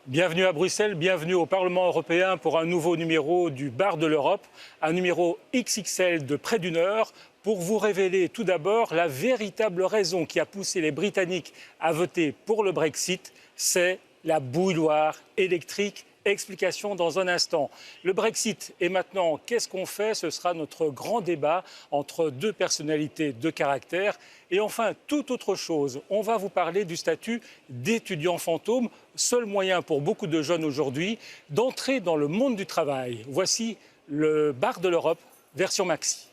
Bienvenue à Bruxelles, bienvenue au Parlement européen pour un nouveau numéro du Bar de l'Europe, un numéro XXL de près d'une heure pour vous révéler tout d'abord la véritable raison qui a poussé les Britanniques à voter pour le Brexit, c'est la bouilloire électrique. Explication dans un instant. Le Brexit et maintenant, qu'est-ce qu'on fait? Ce sera notre grand débat entre deux personnalités de caractère. Et enfin, toute autre chose, on va vous parler du statut d'étudiant fantôme, seul moyen pour beaucoup de jeunes aujourd'hui d'entrer dans le monde du travail. Voici le Bar de l'Europe, version maxi.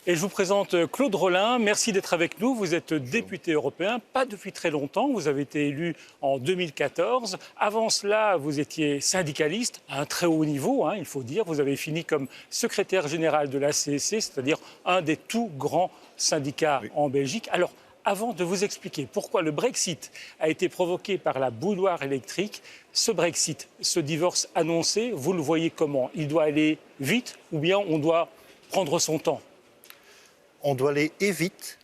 Et je vous présente Claude Rolin. Merci d'être avec nous. Vous êtes député européen, pas depuis très longtemps. Vous avez été élu en 2014. Avant cela, vous étiez syndicaliste à un très haut niveau, il faut dire. Vous avez fini comme secrétaire général de la CSC, c'est-à-dire un des tout grands syndicats en Belgique. Alors, avant de vous expliquer pourquoi le Brexit a été provoqué par la bouilloire électrique, ce Brexit, ce divorce annoncé, vous le voyez comment? Il doit aller vite ou bien on doit prendre son temps? On doit aller vite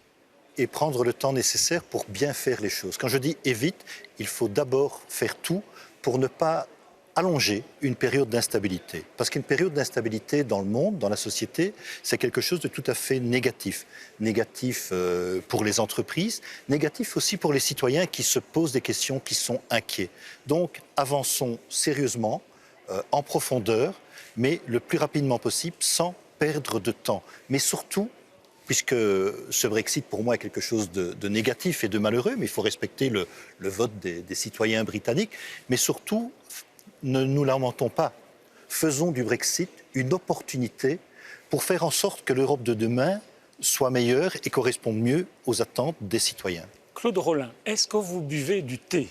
et prendre le temps nécessaire pour bien faire les choses. Quand je dis vite, il faut d'abord faire tout pour ne pas allonger une période d'instabilité. Parce qu'une période d'instabilité dans le monde, dans la société, c'est quelque chose de tout à fait négatif. Négatif pour les entreprises, négatif aussi pour les citoyens qui se posent des questions, qui sont inquiets. Donc avançons sérieusement, en profondeur, mais le plus rapidement possible, sans perdre de temps. Mais surtout, puisque ce Brexit, pour moi, est quelque chose de négatif et de malheureux, mais il faut respecter le vote des citoyens britanniques. Mais surtout, ne nous lamentons pas. Faisons du Brexit une opportunité pour faire en sorte que l'Europe de demain soit meilleure et corresponde mieux aux attentes des citoyens. Claude Rolin, est-ce que vous buvez du thé?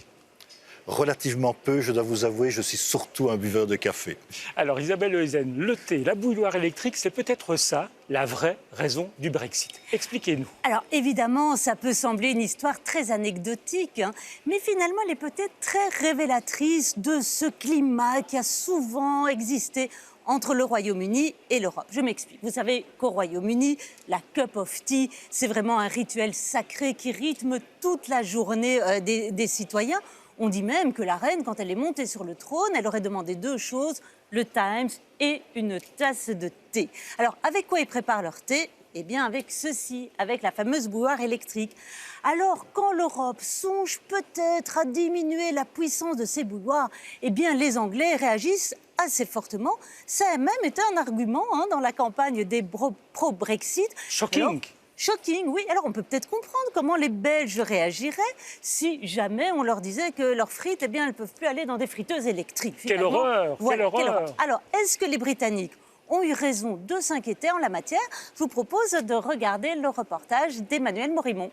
Relativement peu, je dois vous avouer, je suis surtout un buveur de café. Alors Isabelle Heusen, le thé, la bouilloire électrique, c'est peut-être ça, la vraie raison du Brexit. Expliquez-nous. Alors évidemment, ça peut sembler une histoire très anecdotique, mais finalement elle est peut-être très révélatrice de ce climat qui a souvent existé entre le Royaume-Uni et l'Europe. Je m'explique. Vous savez qu'au Royaume-Uni, la cup of tea, c'est vraiment un rituel sacré qui rythme toute la journée des citoyens. On dit même que la reine, quand elle est montée sur le trône, elle aurait demandé deux choses, le Times et une tasse de thé. Alors, avec quoi ils préparent leur thé? Eh bien, avec ceci, avec la fameuse bouilloire électrique. Alors, quand l'Europe songe peut-être à diminuer la puissance de ces bouilloires, eh bien, les Anglais réagissent assez fortement. Ça a même été un argument dans la campagne des pro-Brexit. Shocking. Alors, shocking, oui. Alors, on peut peut-être comprendre comment les Belges réagiraient si jamais on leur disait que leurs frites, eh bien, elles ne peuvent plus aller dans des friteuses électriques. Quelle horreur, voilà, quelle horreur. Alors, est-ce que les Britanniques ont eu raison de s'inquiéter en la matière? Je vous propose de regarder le reportage d'Emmanuel Morimont.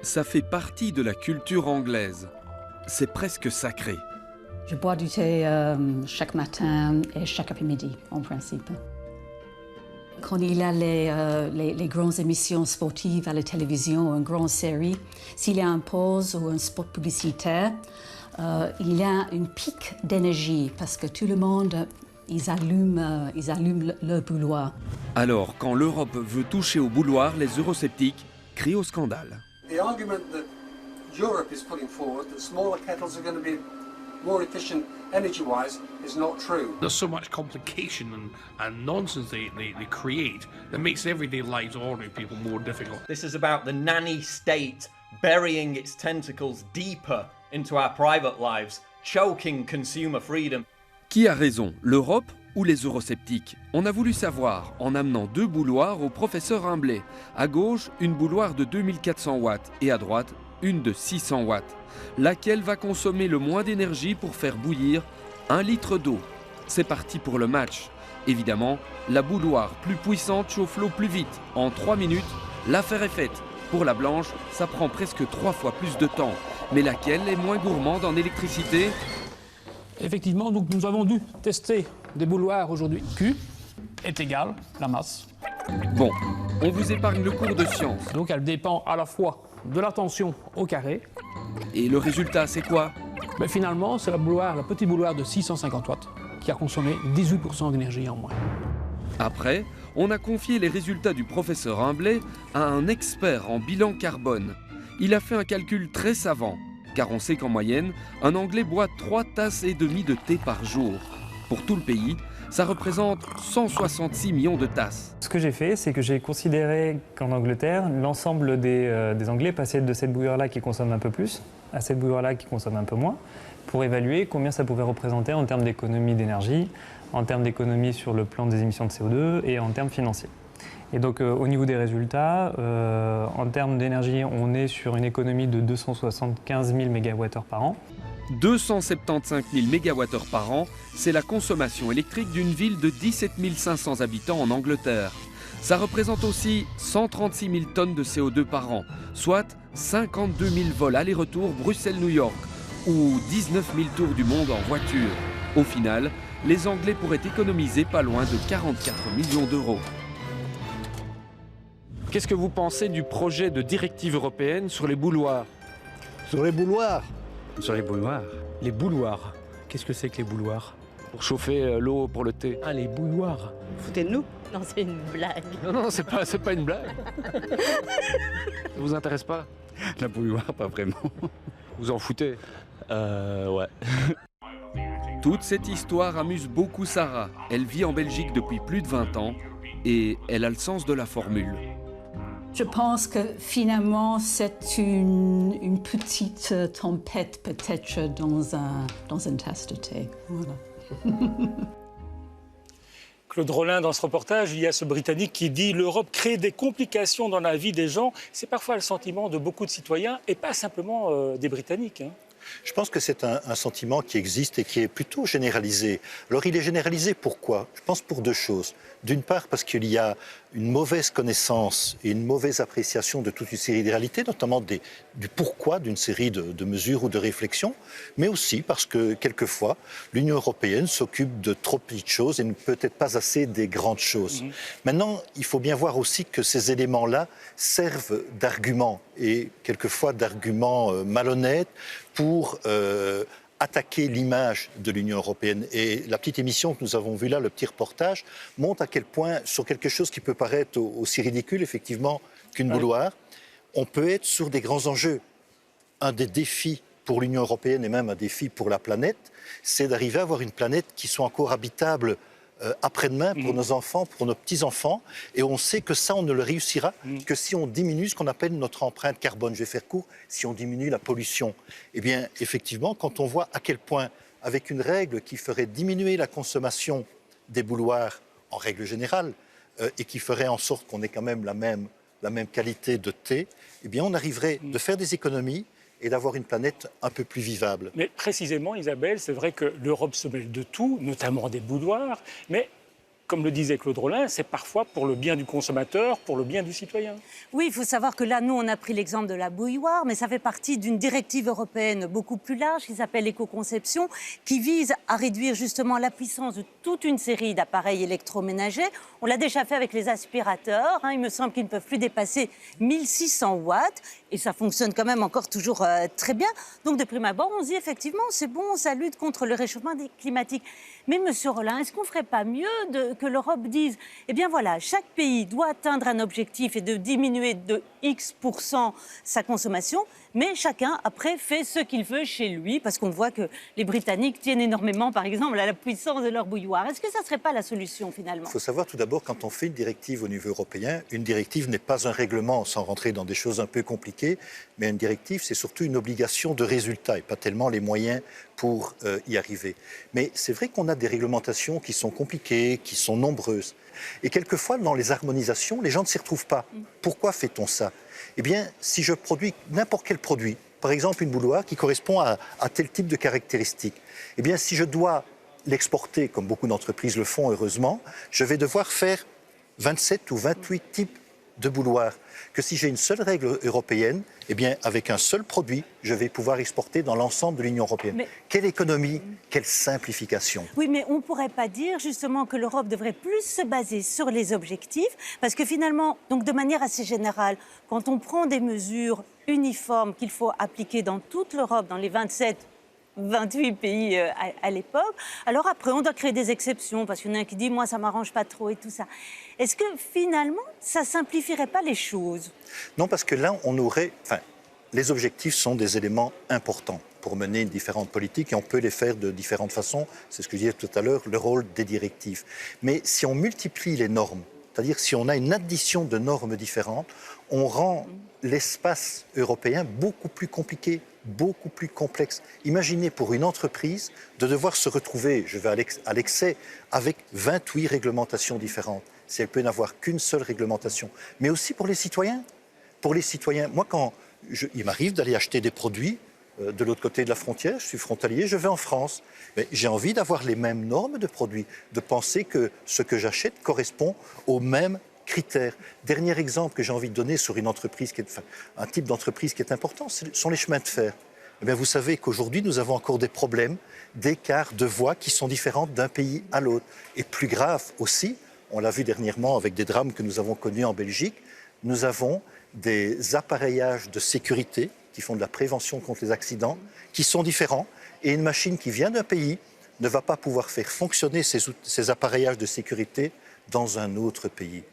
Ça fait partie de la culture anglaise. C'est presque sacré. Je bois du thé chaque matin et chaque après-midi, en principe. Quand il y a les grandes émissions sportives à la télévision, une grande série, s'il y a une pause ou un spot publicitaire, il y a une pic d'énergie parce que tout le monde, ils allument le bouilloire. Alors, quand l'Europe veut toucher au bouilloire, les eurosceptiques crient au scandale. The argument that Europe is putting forward that smaller kettles are going to be more efficient energy-wise is not true. There's so much complication and nonsense they create that makes everyday lives of ordinary people more difficult. This is about the nanny state burying its tentacles deeper into our private lives, choking consumer freedom. Qui a raison, l'Europe ou les eurosceptiques? On a voulu savoir en amenant deux bouilloires au professeur Humblay. À gauche, une bouilloire de 2400 watts et à droite, une de 600 watts. Laquelle va consommer le moins d'énergie pour faire bouillir 1 litre d'eau? C'est parti pour le match. Évidemment, la bouilloire plus puissante chauffe l'eau plus vite. En 3 minutes, l'affaire est faite. Pour la blanche, ça prend presque 3 fois plus de temps. Mais laquelle est moins gourmande en électricité? Effectivement, donc nous avons dû tester des bouilloires aujourd'hui. Q est égal la masse. Bon, on vous épargne le cours de science. Donc elle dépend à la fois de la tension au carré. Et le résultat, c'est quoi? Mais finalement, c'est le petit bouloir de 650 watts qui a consommé 18% d'énergie en moins. Après, on a confié les résultats du professeur Humblet à un expert en bilan carbone. Il a fait un calcul très savant, car on sait qu'en moyenne, un Anglais boit 3,5 tasses de thé par jour. Pour tout le pays, ça représente 166 millions de tasses. Ce que j'ai fait, c'est que j'ai considéré qu'en Angleterre, l'ensemble des Anglais passaient de cette bouilloire-là qui consomme un peu plus à cette bouilloire-là qui consomme un peu moins, pour évaluer combien ça pouvait représenter en termes d'économie d'énergie, en termes d'économie sur le plan des émissions de CO2 et en termes financiers. Et donc au niveau des résultats, en termes d'énergie, on est sur une économie de 275 000 MWh par an. 275 000 MWh par an, c'est la consommation électrique d'une ville de 17 500 habitants en Angleterre. Ça représente aussi 136 000 tonnes de CO2 par an, soit 52 000 vols aller-retour Bruxelles-New York ou 19 000 tours du monde en voiture. Au final, les Anglais pourraient économiser pas loin de 44 millions d'euros. Qu'est-ce que vous pensez du projet de directive européenne sur les bouilloires? Sur les bouilloires? Sur les bouilloires. Les bouilloires. Qu'est-ce que c'est que les bouilloires? Pour chauffer l'eau pour le thé. Ah, les bouilloires. Foutez de nous? Non, c'est une blague. Non, c'est pas une blague. Ça vous intéresse pas? La bouilloire, pas vraiment. Vous en foutez? Ouais. Toute cette histoire amuse beaucoup Sarah. Elle vit en Belgique depuis plus de 20 ans et elle a le sens de la formule. Je pense que finalement, c'est une petite tempête peut-être dans une tasse de thé. Voilà. Claude Rollin, dans ce reportage, il y a ce Britannique qui dit « L'Europe crée des complications dans la vie des gens ». C'est parfois le sentiment de beaucoup de citoyens et pas simplement des Britanniques. Je pense que c'est un sentiment qui existe et qui est plutôt généralisé. Alors il est généralisé pourquoi? Je pense pour deux choses. D'une part parce qu'il y a une mauvaise connaissance et une mauvaise appréciation de toute une série de réalités, notamment du pourquoi d'une série de mesures ou de réflexions, mais aussi parce que quelquefois l'Union européenne s'occupe de trop petites choses et peut-être pas assez des grandes choses. Maintenant, il faut bien voir aussi que ces éléments-là servent d'arguments et quelquefois d'arguments malhonnêtes pour attaquer l'image de l'Union européenne. Et la petite émission que nous avons vue là, le petit reportage, montre à quel point, sur quelque chose qui peut paraître aussi ridicule, effectivement, qu'une bouilloire, on peut être sur des grands enjeux. Un des défis pour l'Union européenne et même un défi pour la planète, c'est d'arriver à avoir une planète qui soit encore habitable après-demain pour nos enfants, pour nos petits-enfants. Et on sait que ça, on ne le réussira que si on diminue ce qu'on appelle notre empreinte carbone. Je vais faire court, si on diminue la pollution. Eh bien, effectivement, quand on voit à quel point, avec une règle qui ferait diminuer la consommation des bouilloires en règle générale, et qui ferait en sorte qu'on ait quand même la même qualité de thé, eh bien, on arriverait de faire des économies et d'avoir une planète un peu plus vivable. Mais précisément, Isabelle, c'est vrai que l'Europe se mêle de tout, notamment des bouilloires, mais comme le disait Claude Rollin, c'est parfois pour le bien du consommateur, pour le bien du citoyen. Oui, il faut savoir que là, nous, on a pris l'exemple de la bouilloire, mais ça fait partie d'une directive européenne beaucoup plus large qui s'appelle l'éco-conception, qui vise à réduire justement la puissance de toute une série d'appareils électroménagers. On l'a déjà fait avec les aspirateurs. Il me semble qu'ils ne peuvent plus dépasser 1600 watts. Et ça fonctionne quand même encore toujours très bien. Donc, de prime abord, on se dit effectivement, c'est bon, ça lutte contre le réchauffement climatique. Mais, monsieur Rollin, est-ce qu'on ne ferait pas mieux que l'Europe dise, eh bien voilà, chaque pays doit atteindre un objectif et de diminuer de X% sa consommation, mais chacun, après, fait ce qu'il veut chez lui, parce qu'on voit que les Britanniques tiennent énormément, par exemple, à la puissance de leur bouilloire. Est-ce que ça ne serait pas la solution, finalement? Il faut savoir tout d'abord, quand on fait une directive au niveau européen, une directive n'est pas un règlement, sans rentrer dans des choses un peu compliquées, mais une directive, c'est surtout une obligation de résultat, et pas tellement les moyens pour y arriver. Mais c'est vrai qu'on a des réglementations qui sont compliquées, qui sont nombreuses. Et quelquefois, dans les harmonisations, les gens ne s'y retrouvent pas. Pourquoi fait-on ça? Eh bien, si je produis n'importe quel produit, par exemple une bouilloire qui correspond à tel type de caractéristiques, eh bien, si je dois l'exporter, comme beaucoup d'entreprises le font heureusement, je vais devoir faire 27 ou 28 types de bouilloires. Que si j'ai une seule règle européenne, eh bien, avec un seul produit, je vais pouvoir exporter dans l'ensemble de l'Union européenne. Mais... Quelle économie, quelle simplification. Oui, mais on ne pourrait pas dire justement que l'Europe devrait plus se baser sur les objectifs, parce que finalement, donc de manière assez générale, quand on prend des mesures uniforme qu'il faut appliquer dans toute l'Europe, dans les 27, 28 pays à l'époque. Alors après, on doit créer des exceptions, parce qu'il y en a un qui dit « moi, ça ne m'arrange pas trop » et tout ça. Est-ce que finalement, ça ne simplifierait pas les choses? Non, parce que là, on aurait... Enfin, les objectifs sont des éléments importants pour mener différentes politiques et on peut les faire de différentes façons. C'est ce que je disais tout à l'heure, le rôle des directives. Mais si on multiplie les normes, c'est-à-dire si on a une addition de normes différentes, on rend l'espace européen beaucoup plus compliqué, beaucoup plus complexe. Imaginez pour une entreprise de devoir se retrouver, je vais à l'excès, avec 28 réglementations différentes, si elle peut n'avoir qu'une seule réglementation. Mais aussi pour les citoyens. Pour les citoyens, moi, il m'arrive d'aller acheter des produits de l'autre côté de la frontière, je suis frontalier, je vais en France. Mais j'ai envie d'avoir les mêmes normes de produits, de penser que ce que j'achète correspond aux mêmes critères. Dernier exemple que j'ai envie de donner sur une entreprise, un type d'entreprise qui est important, ce sont les chemins de fer. Eh bien, vous savez qu'aujourd'hui, nous avons encore des problèmes d'écart de voies qui sont différentes d'un pays à l'autre. Et plus grave aussi, on l'a vu dernièrement avec des drames que nous avons connus en Belgique, nous avons des appareillages de sécurité qui font de la prévention contre les accidents, qui sont différents. Et une machine qui vient d'un pays ne va pas pouvoir faire fonctionner ces appareillages de sécurité dans un autre pays.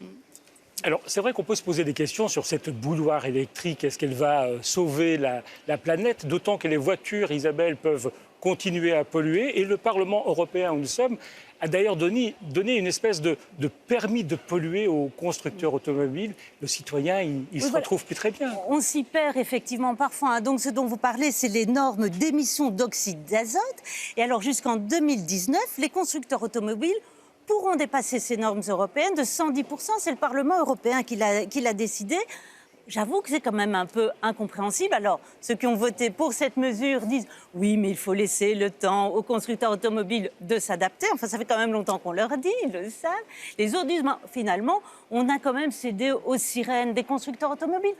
Alors, c'est vrai qu'on peut se poser des questions sur cette bouilloire électrique. Est-ce qu'elle va sauver la planète? D'autant que les voitures, Isabelle, peuvent continuer à polluer. Et le Parlement européen où nous sommes a d'ailleurs donné une espèce de permis de polluer aux constructeurs automobiles. Le citoyen, il se retrouve plus très bien. On s'y perd effectivement parfois. Hein. Donc ce dont vous parlez, c'est les normes d'émission d'oxyde d'azote. Et alors jusqu'en 2019, les constructeurs automobiles pourront dépasser ces normes européennes de 110%. C'est le Parlement européen qui l'a décidé. J'avoue que c'est quand même un peu incompréhensible. Alors, ceux qui ont voté pour cette mesure disent « oui, mais il faut laisser le temps aux constructeurs automobiles de s'adapter ». Enfin, ça fait quand même longtemps qu'on leur dit, ils le savent. Les autres disent « finalement, on a quand même cédé aux sirènes des constructeurs automobiles ».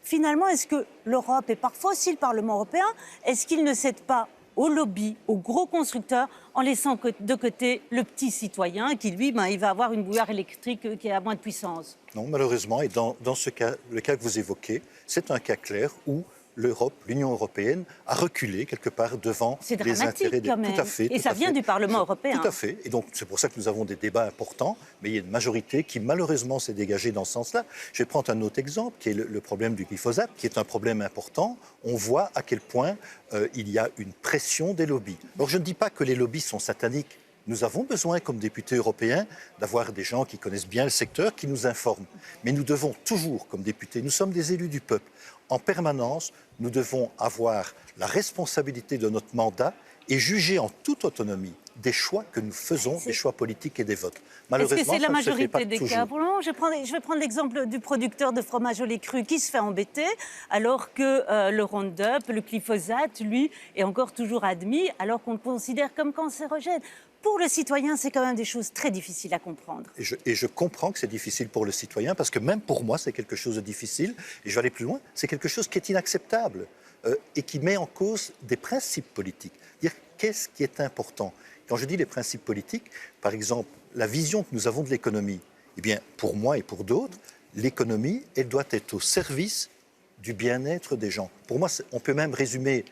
Finalement, est-ce que l'Europe, et parfois aussi le Parlement européen, est-ce qu'il ne cède pas aux lobbies, aux gros constructeurs, en laissant de côté le petit citoyen qui, lui, il va avoir une bouilloire électrique qui a moins de puissance? Non, malheureusement, et dans ce cas, le cas que vous évoquez, c'est un cas clair où l'Union européenne a reculé quelque part devant les intérêts des... Quand même. Tout à fait. Et ça vient du Parlement européen. Tout à fait. Et donc, c'est pour ça que nous avons des débats importants, mais il y a une majorité qui, malheureusement, s'est dégagée dans ce sens-là. Je vais prendre un autre exemple, qui est le problème du glyphosate, qui est un problème important. On voit à quel point il y a une pression des lobbies. Alors, je ne dis pas que les lobbies sont sataniques. Nous avons besoin, comme députés européens, d'avoir des gens qui connaissent bien le secteur, qui nous informent. Mais nous devons toujours, comme députés, nous sommes des élus du peuple, en permanence, nous devons avoir la responsabilité de notre mandat et juger en toute autonomie des choix que nous faisons, des choix politiques et des votes. Malheureusement, est-ce que c'est la ça ne se fait majorité pas des toujours. cas? Pour le moment, je vais prendre l'exemple du producteur de fromage au lait cru qui se fait embêter, alors que le Roundup, le glyphosate, lui, est encore toujours admis, alors qu'on le considère comme cancérogène. Pour le citoyen, c'est quand même des choses très difficiles à comprendre. Et je comprends que c'est difficile pour le citoyen, parce que même pour moi, c'est quelque chose de difficile. Et je vais aller plus loin, c'est quelque chose qui est inacceptable et qui met en cause des principes politiques. Dire qu'est-ce qui est important? Quand je dis les principes politiques, par exemple, la vision que nous avons de l'économie, eh bien, pour moi et pour d'autres, l'économie, elle doit être au service du bien-être des gens. Pour moi, on peut même résumer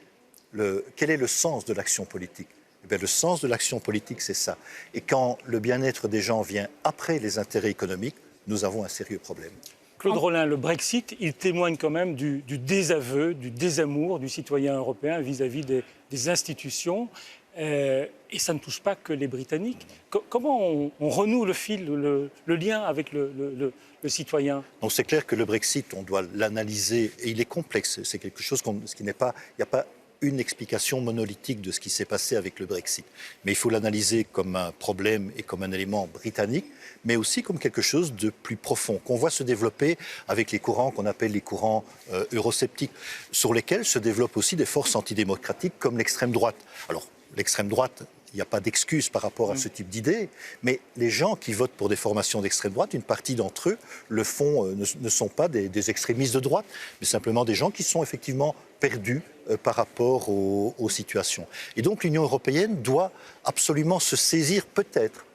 quel est le sens de l'action politique. Eh bien, le sens de l'action politique, c'est ça. Et quand le bien-être des gens vient après les intérêts économiques, nous avons un sérieux problème. Claude Rolin, le Brexit, il témoigne quand même du désaveu, du désamour du citoyen européen vis-à-vis des institutions. Et ça ne touche pas que les Britanniques. Comment on renoue le fil, le lien avec le citoyen? Donc c'est clair que le Brexit, on doit l'analyser, et il est complexe. C'est quelque chose qui n'est pas... Il n'y a pas une explication monolithique de ce qui s'est passé avec le Brexit. Mais il faut l'analyser comme un problème et comme un élément britannique, mais aussi comme quelque chose de plus profond, qu'on voit se développer avec les courants qu'on appelle les courants eurosceptiques, sur lesquels se développent aussi des forces antidémocratiques comme l'extrême droite. Alors, l'extrême droite, il n'y a pas d'excuse par rapport à ce type d'idées, mais les gens qui votent pour des formations d'extrême droite, une partie d'entre eux le font, ne sont pas des extrémistes de droite, mais simplement des gens qui sont effectivement perdus par rapport aux situations. Et donc l'Union européenne doit absolument se saisir peut-être,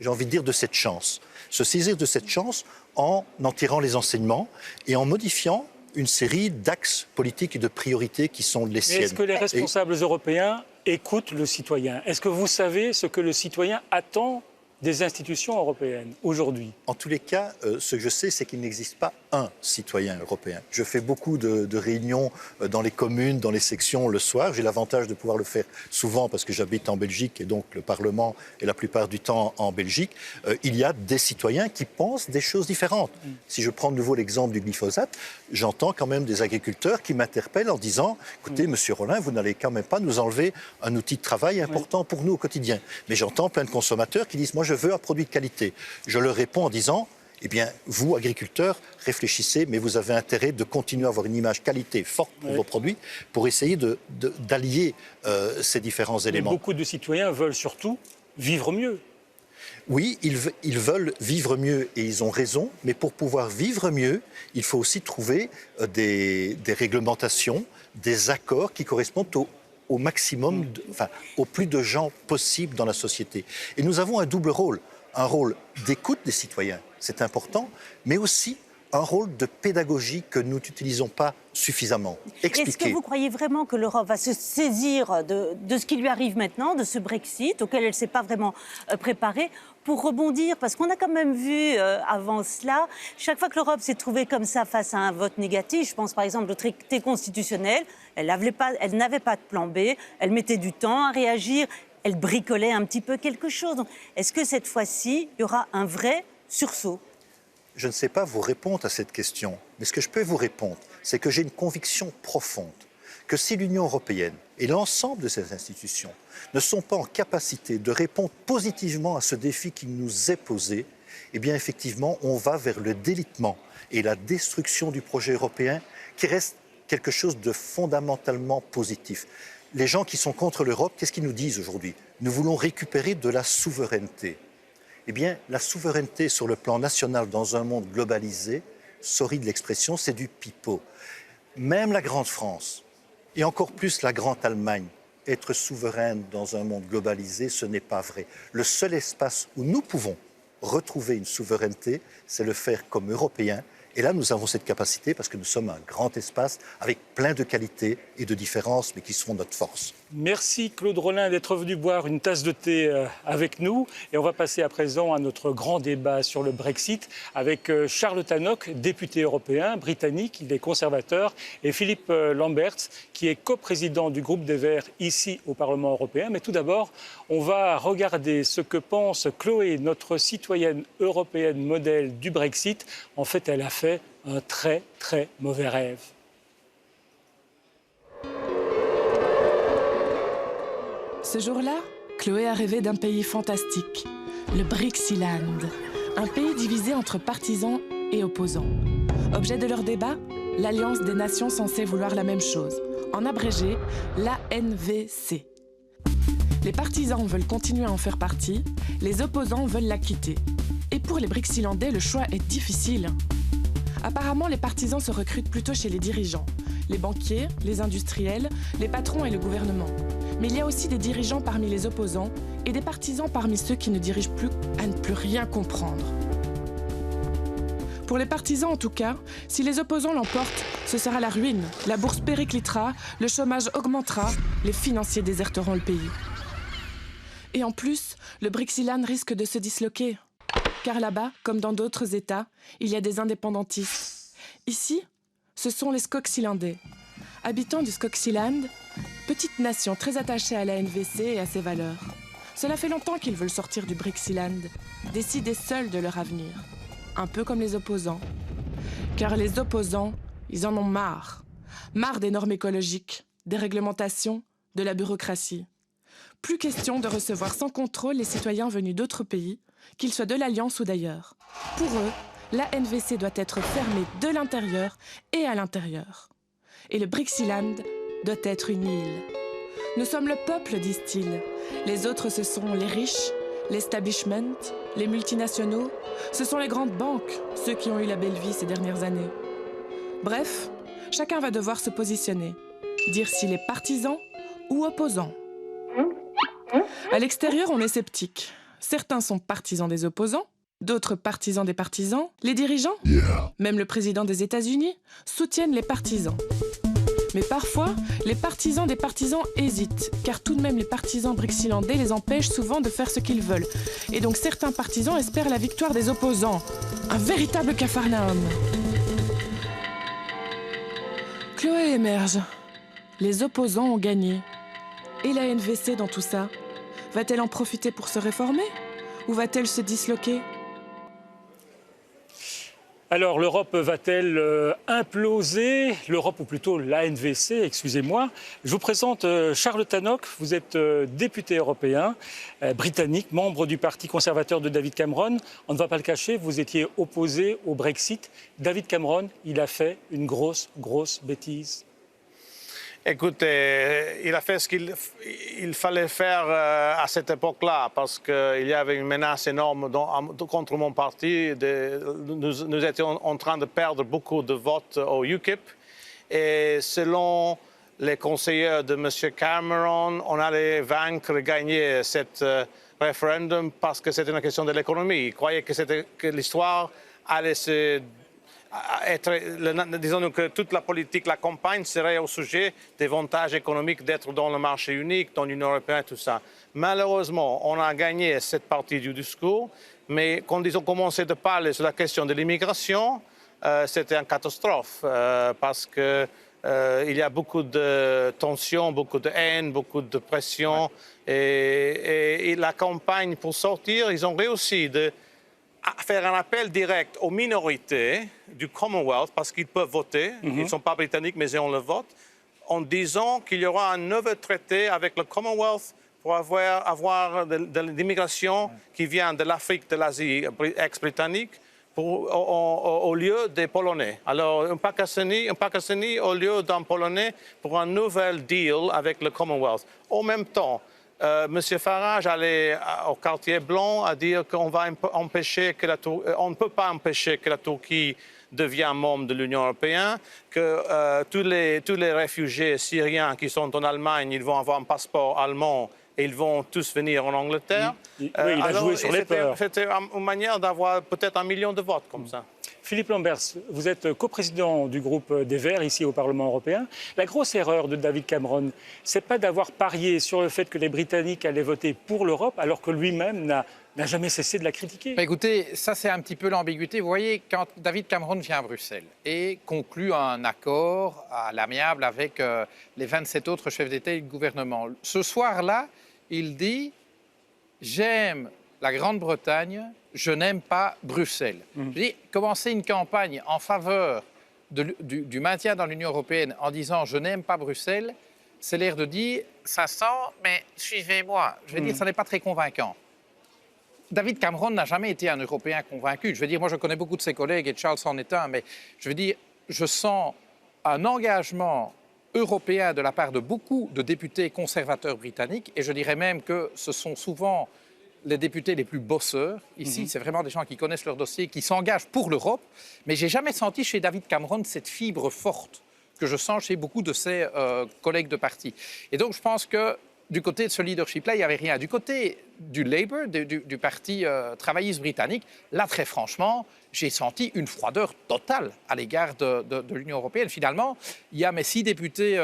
j'ai envie de dire, de cette chance. Se saisir de cette chance en tirant les enseignements et en modifiant une série d'axes politiques et de priorités qui sont les siennes. Est-ce que les responsables européens écoutent le citoyen? Est-ce que vous savez ce que le citoyen attend des institutions européennes aujourd'hui? En tous les cas, ce que je sais, c'est qu'il n'existe pas un citoyen européen. Je fais beaucoup de réunions dans les communes, dans les sections le soir. J'ai l'avantage de pouvoir le faire souvent parce que j'habite en Belgique et donc le Parlement est la plupart du temps en Belgique. Il y a des citoyens qui pensent des choses différentes. Si je prends de nouveau l'exemple du glyphosate, j'entends quand même des agriculteurs qui m'interpellent en disant « Écoutez, Monsieur Rollin, vous n'allez quand même pas nous enlever un outil de travail important pour nous au quotidien. » Mais j'entends plein de consommateurs qui disent « Moi, je veux un produit de qualité. » Je leur réponds en disant « Eh bien, vous, agriculteurs, réfléchissez, mais vous avez intérêt de continuer à avoir une image qualité forte pour vos produits pour essayer d'allier ces différents éléments. » Beaucoup de citoyens veulent surtout vivre mieux. Oui, ils veulent vivre mieux et ils ont raison, mais pour pouvoir vivre mieux, il faut aussi trouver des réglementations, des accords qui correspondent au maximum, au plus de gens possible dans la société. Et nous avons un double rôle, un rôle d'écoute des citoyens, c'est important, mais aussi un rôle de pédagogie que nous n'utilisons pas suffisamment. Expliquer. Est-ce que vous croyez vraiment que l'Europe va se saisir de ce qui lui arrive maintenant, de ce Brexit, auquel elle ne s'est pas vraiment préparée, pour rebondir? Parce qu'on a quand même vu avant cela, chaque fois que l'Europe s'est trouvée comme ça face à un vote négatif, je pense par exemple au traité constitutionnel, elle n'avait pas de plan B, elle mettait du temps à réagir, elle bricolait un petit peu quelque chose. Est-ce que cette fois-ci, il y aura un vrai sursaut? Je ne sais pas vous répondre à cette question, mais ce que je peux vous répondre, c'est que j'ai une conviction profonde que si l'Union européenne et l'ensemble de ses institutions ne sont pas en capacité de répondre positivement à ce défi qui nous est posé, eh bien effectivement, on va vers le délitement et la destruction du projet européen qui reste quelque chose de fondamentalement positif. Les gens qui sont contre l'Europe, qu'est-ce qu'ils nous disent aujourd'hui? Nous voulons récupérer de la souveraineté. Eh bien, la souveraineté sur le plan national dans un monde globalisé, sorry de l'expression, c'est du pipeau. Même la grande France, et encore plus la grande Allemagne, être souveraine dans un monde globalisé, ce n'est pas vrai. Le seul espace où nous pouvons retrouver une souveraineté, c'est le faire comme Européens. Et là, nous avons cette capacité parce que nous sommes un grand espace avec plein de qualités et de différences, mais qui seront notre force. Merci Claude Rollin d'être venu boire une tasse de thé avec nous. Et on va passer à présent à notre grand débat sur le Brexit avec Charles Tannock, député européen britannique, il est conservateur, et Philippe Lamberts, qui est coprésident du groupe des Verts ici au Parlement européen. Mais tout d'abord, on va regarder ce que pense Chloé, notre citoyenne européenne modèle du Brexit. En fait, elle a fait un très très mauvais rêve. Ce jour-là, Chloé a rêvé d'un pays fantastique, le Brixiland, un pays divisé entre partisans et opposants. Objet de leur débat, l'Alliance des nations censées vouloir la même chose, en abrégé, l'ANVC. Les partisans veulent continuer à en faire partie, les opposants veulent la quitter. Et pour les Brixilandais, le choix est difficile. Apparemment, les partisans se recrutent plutôt chez les dirigeants, les banquiers, les industriels, les patrons et le gouvernement. Mais il y a aussi des dirigeants parmi les opposants et des partisans parmi ceux qui ne dirigent plus à ne plus rien comprendre. Pour les partisans en tout cas, si les opposants l'emportent, ce sera la ruine, la bourse périclitera, le chômage augmentera, les financiers déserteront le pays. Et en plus, le Brixiland risque de se disloquer. Car là-bas, comme dans d'autres États, il y a des indépendantistes. Ici, ce sont les Skogsilandais. Habitants du Skogsiland, petite nation très attachée à la NVC et à ses valeurs. Cela fait longtemps qu'ils veulent sortir du Brixiland, décider seuls de leur avenir. Un peu comme les opposants. Car les opposants, ils en ont marre. Marre des normes écologiques, des réglementations, de la bureaucratie. Plus question de recevoir sans contrôle les citoyens venus d'autres pays, qu'ils soient de l'Alliance ou d'ailleurs. Pour eux, la NVC doit être fermée de l'intérieur et à l'intérieur. Et le Brixiland doit être une île. Nous sommes le peuple, disent-ils. Les autres, ce sont les riches, l'establishment, les multinationaux. Ce sont les grandes banques, ceux qui ont eu la belle vie ces dernières années. Bref, chacun va devoir se positionner, dire s'il est partisan ou opposant. À l'extérieur, on est sceptique. Certains sont partisans des opposants, D'autres partisans des partisans, les dirigeants, même le président des États-Unis, soutiennent les partisans. Mais parfois, les partisans des partisans hésitent, car tout de même les partisans brixillandais les empêchent souvent de faire ce qu'ils veulent. Et donc certains partisans espèrent la victoire des opposants. Un véritable capharnaüm. Chloé émerge. Les opposants ont gagné. Et la NVC dans tout ça? Va-t-elle en profiter pour se réformer? Ou va-t-elle se disloquer? Alors, l'Europe va-t-elle imploser? L'Europe, ou plutôt l'ANVC, excusez-moi. Je vous présente Charles Tannock. Vous êtes député européen, britannique, membre du Parti conservateur de David Cameron. On ne va pas le cacher, vous étiez opposé au Brexit. David Cameron, il a fait une grosse bêtise. Écoutez, il a fait ce qu'il fallait faire à cette époque-là, parce qu'il y avait une menace énorme contre mon parti. Nous étions en train de perdre beaucoup de votes au UKIP. Et selon les conseillers de M. Cameron, on allait gagner cet référendum parce que c'était une question de l'économie. Il croyait que l'histoire allait se... disons que toute la politique, la campagne serait au sujet des avantages économiques d'être dans le marché unique, dans l'Union européenne, tout ça. Malheureusement, on a gagné cette partie du discours, mais quand ils ont commencé de parler sur la question de l'immigration, c'était une catastrophe parce que il y a beaucoup de tensions, beaucoup de haine, beaucoup de pression. Et la campagne pour sortir, ils ont réussi à faire un appel direct aux minorités du Commonwealth, parce qu'ils peuvent voter, ils ne sont pas britanniques, mais ils ont le vote, en disant qu'il y aura un nouveau traité avec le Commonwealth pour avoir de l'immigration qui vient de l'Afrique, de l'Asie ex-britannique, au lieu des Polonais. Alors, un Pakistani au lieu d'un Polonais pour un nouvel deal avec le Commonwealth. En même temps, M. Farage allait au quartier blanc à dire qu'on va empêcher on ne peut pas empêcher que la Turquie devienne membre de l'Union européenne, que tous les réfugiés syriens qui sont en Allemagne, ils vont avoir un passeport allemand et ils vont tous venir en Angleterre. Oui, il a joué sur les peurs. C'était une manière d'avoir peut-être 1 million de votes comme ça. Philippe Lamberts, vous êtes coprésident du groupe des Verts ici au Parlement européen. La grosse erreur de David Cameron, c'est pas d'avoir parié sur le fait que les Britanniques allaient voter pour l'Europe, alors que lui-même n'a jamais cessé de la critiquer. Bah écoutez, ça c'est un petit peu l'ambiguïté. Vous voyez, quand David Cameron vient à Bruxelles et conclut un accord à l'amiable avec les 27 autres chefs d'État et de gouvernement, ce soir-là, il dit « J'aime la Grande-Bretagne, je n'aime pas Bruxelles ». Je dis, commencer une campagne en faveur du maintien dans l'Union européenne en disant « Je n'aime pas Bruxelles », c'est l'air de dire « Ça sent, mais suivez-moi ». Je veux dire, ça n'est pas très convaincant. David Cameron n'a jamais été un Européen convaincu. Je veux dire, moi je connais beaucoup de ses collègues et Charles en est un, mais je veux dire, je sens un engagement européen de la part de beaucoup de députés conservateurs britanniques, et je dirais même que ce sont souvent les députés les plus bosseurs. Ici, c'est vraiment des gens qui connaissent leur dossier, qui s'engagent pour l'Europe, mais je n'ai jamais senti chez David Cameron cette fibre forte que je sens chez beaucoup de ses collègues de parti. Et donc je pense que du côté de ce leadership-là, il n'y avait rien. Du côté du Labour, du parti travailliste britannique, là, très franchement, j'ai senti une froideur totale à l'égard de l'Union européenne. Finalement, il y a mes 6 députés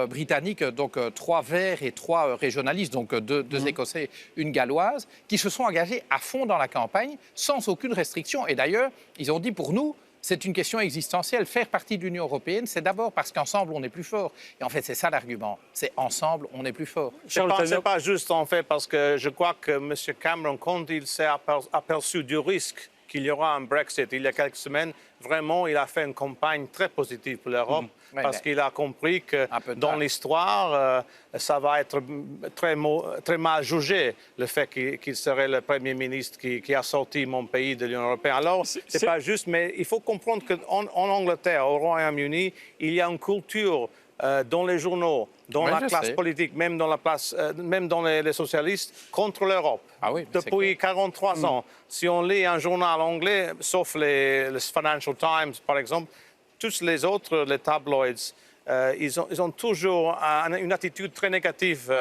britanniques, donc 3 verts et 3 régionalistes, donc 2 Écossais, une galloise, qui se sont engagés à fond dans la campagne, sans aucune restriction. Et d'ailleurs, ils ont dit pour nous, c'est une question existentielle. Faire partie de l'Union européenne, c'est d'abord parce qu'ensemble, on est plus fort. Et en fait, c'est ça l'argument. C'est ensemble, on est plus fort. Ce n'est pas juste, en fait, parce que je crois que M. Cameron, quand il s'est aperçu du risque qu'il y aura un Brexit il y a quelques semaines, vraiment, il a fait une campagne très positive pour l'Europe, parce qu'il a compris que dans l'histoire, ça va être très mal jugé, le fait qu'il serait le Premier ministre qui a sorti mon pays de l'Union européenne. Alors, ce n'est pas juste, mais il faut comprendre qu'en Angleterre, au Royaume-Uni, il y a une culture dans les journaux, dans la classe politique, même dans les socialistes, contre l'Europe. Depuis 43 ans. Si on lit un journal anglais, sauf les Financial Times, par exemple, tous les autres, les tabloïds, ils ont toujours une attitude très négative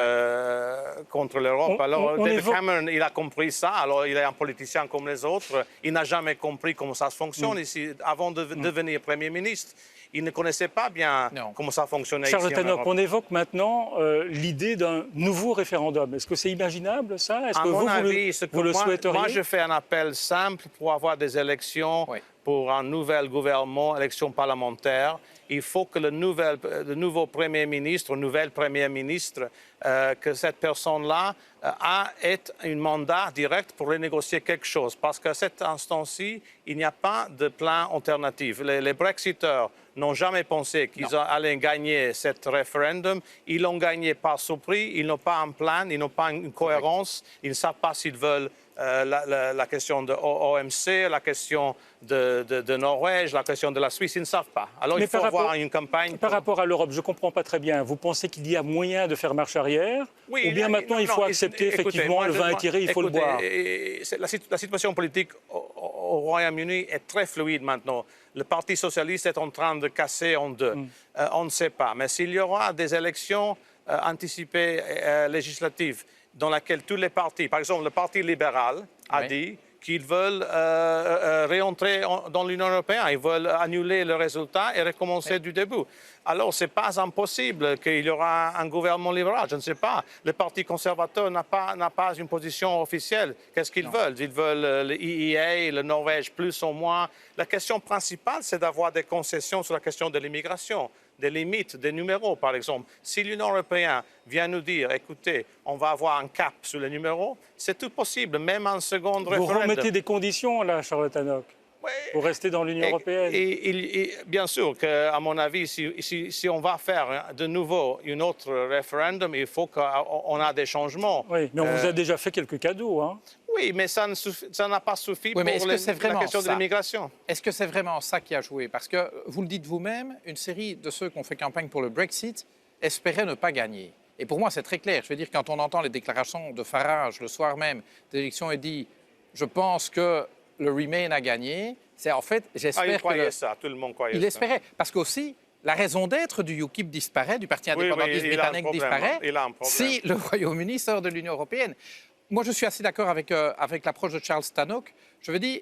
contre l'Europe. Alors, David Cameron, il a compris ça. Alors, il est un politicien comme les autres. Il n'a jamais compris comment ça fonctionne ici. Avant de devenir Premier ministre, il ne connaissait pas bien comment ça fonctionnait Charles ici en Tannock, Europe. on évoque maintenant l'idée d'un nouveau référendum. Est-ce que c'est imaginable, ça? Est-ce À que mon vous, avis, vous le souhaiteriez? Moi, je fais un appel simple pour avoir des élections, pour un nouvel gouvernement, élections parlementaires. Il faut que le nouveau Premier ministre, nouvelle Première ministre, que cette personne-là ait un mandat direct pour renégocier quelque chose. Parce qu'à cet instant-ci, il n'y a pas de plan alternatif. Les Brexiteurs n'ont jamais pensé qu'ils allaient gagner ce référendum. Ils l'ont gagné par surprise. Ils n'ont pas un plan, ils n'ont pas une cohérence. Ils ne savent pas s'ils veulent la question de OMC, la question de Norvège, la question de la Suisse, ils ne savent pas. Alors il faut avoir une campagne. Par rapport à l'Europe, je ne comprends pas très bien. Vous pensez qu'il y a moyen de faire marche arrière? Oui, ou bien maintenant il faut accepter effectivement le vin est tiré, il faut le boire? La situation politique au Royaume-Uni est très fluide maintenant. Le Parti socialiste est en train de casser en deux. On ne sait pas. Mais s'il y aura des élections anticipées législatives dans lesquelles tous les partis, par exemple le Parti libéral a dit qu'ils veulent réentrer dans l'Union européenne, ils veulent annuler le résultat et recommencer du début. Alors, ce n'est pas impossible qu'il y aura un gouvernement libéral, je ne sais pas. Le Parti conservateur n'a pas une position officielle. Qu'est-ce qu'ils veulent? Ils veulent le EEA, le Norvège, plus ou moins. La question principale, c'est d'avoir des concessions sur la question de l'immigration, des limites, des numéros, par exemple. Si l'Union européenne vient nous dire, écoutez, on va avoir un cap sur les numéros, c'est tout possible, même en seconde référendum. Vous remettez des conditions, là, Charles Tannock, pour rester dans l'Union européenne? Et bien sûr qu'à mon avis, si on va faire de nouveau un autre référendum, il faut qu'on ait des changements. Oui, mais on vous a déjà fait quelques cadeaux, hein? Oui, mais ça n'a pas suffi pour la question de l'immigration. Est-ce que c'est vraiment ça qui a joué? Parce que, vous le dites vous-même, une série de ceux qui ont fait campagne pour le Brexit espéraient ne pas gagner. Et pour moi, c'est très clair. Je veux dire, quand on entend les déclarations de Farage le soir même des élections et dit « je pense que le Remain a gagné », c'est en fait, j'espère il croyait ça, tout le monde croyait ça. Il espérait. Parce qu'aussi, la raison d'être du UKIP disparaît, du Parti indépendantiste britannique disparaît, si le Royaume-Uni sort de l'Union européenne. Moi, je suis assez d'accord avec l'approche de Charles Tannock. Je veux dire,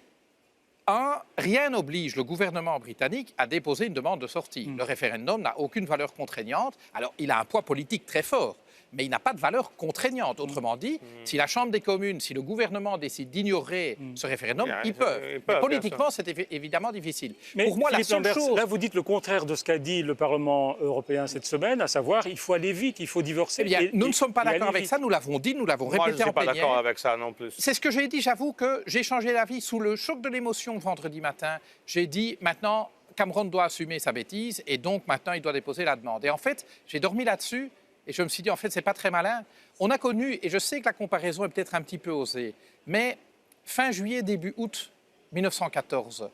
rien n'oblige le gouvernement britannique à déposer une demande de sortie. Le référendum n'a aucune valeur contraignante. Alors, il a un poids politique très fort, mais il n'a pas de valeur contraignante. Autrement dit, si la Chambre des communes, si le gouvernement décide d'ignorer ce référendum, ils peuvent. Mais politiquement, c'est évidemment difficile. Mais pour moi, Philippe la seule Lamberts, chose... là, vous dites le contraire de ce qu'a dit le Parlement européen cette semaine, à savoir il faut aller vite, il faut divorcer. Eh bien, nous ne sommes pas d'accord avec ça, nous l'avons dit, nous l'avons répété en plénière. Moi, je ne suis pas d'accord avec ça non plus. C'est ce que j'ai dit, j'avoue que j'ai changé d'avis sous le choc de l'émotion vendredi matin. J'ai dit, maintenant, Cameron doit assumer sa bêtise et donc maintenant, il doit déposer la demande. Et en fait, j'ai dormi là-dessus et je me suis dit, en fait, c'est pas très malin. On a connu, et je sais que la comparaison est peut-être un petit peu osée, mais fin juillet, début août 1914,